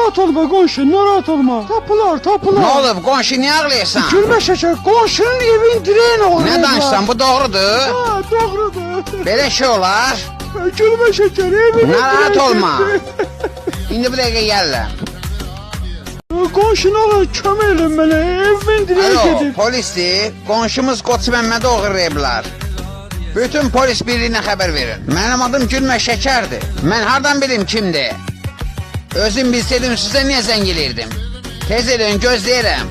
Narahat olma qonşu, narahat olma. Tapılar. Ne olub? Qonşu niye ağlayırsan? Gülmə şəkər, qonşunun evin direğini oğrayıblar. Ne danışsan? Bu doğrudur. Ha, doğrudur. Belə şey olar. Gülmə şəkər, evin Narahat olma. İndi bir dəqiqə gəlirəm. Qonşuna oğlu kömək elin mənə, evimin direği Alo, gedib. polisdir. Qonşumuz Qoçu Məmmədi oğurlayıblar. Bütün polis birliyinə xəbər verin. Mənim adım Gülmə Şəkərdir. Mən hardan bilim kimdir? Özüm bilseydim sizə niyə zəng eləyirdim? Tez edin, gözləyirəm.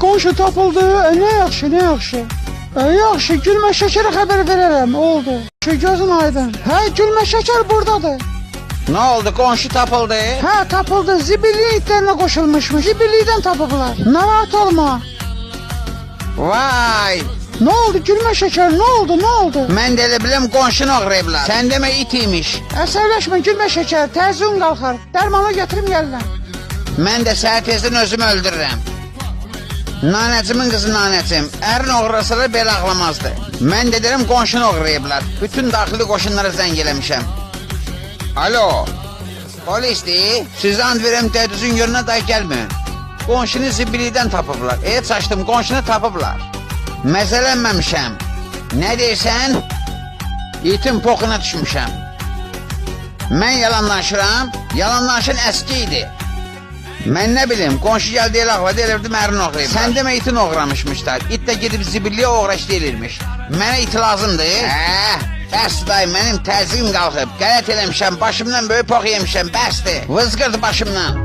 Qonşu tapıldı, nə yaxşı. Yaxşı, Gülmə şəkərə xəbər verərəm, oldu. Gözün aydın. Hə, Gülmə şəkər buradadır. Ne oldu? Qonşu tapıldı. Hə, tapıldı, zibilliyin itlərinə qoşulmuşmuş, zibillikdən tapıblar. Narahat olma. Vay! Ne oldu Gülmə şəkər, ne oldu? Mən də elə biləm qonşunu oğurlayıblar. Sən demə it imiş. Əsərləşmə Gülmə şəkər, təzun qalxar. Dərmanı gətirim gəlirəm. Mən də səhər tezdən özümü öldürürəm. Nanəcimin qızı nanəcim. Ərin oğurlasalar belə ağlamazdı. Mən də deyirəm qonşunu oğurlayıblar. Bütün daxili qoşunlara zəng eləmişəm. Alo, polisdir. Sizə and verəm dədüzün yönünə day gəlməyin. Qonşunu zibillikdən tapıblar. Açdım, qonşunu tapıblar. Məzələnməmişəm. Nə deyirsən? İtin poxuna düşmüşəm. Mən yalanlaşıram. Yalanlaşın əski idi. Mən nə bilim, qonşu gəldi elə ağladı, elə bildim ərin oğrayıb. Sən demə itin oğramışmışlar. İt də gedib zibilliyə oğraş deyilirmiş. Mənə it lazımdır. Bəs day, mənim təzyiqim qalxıb. Qələt eləmişəm, başımdan böyük pox yemişəm, bəsdir. Vızqırdı başımdan.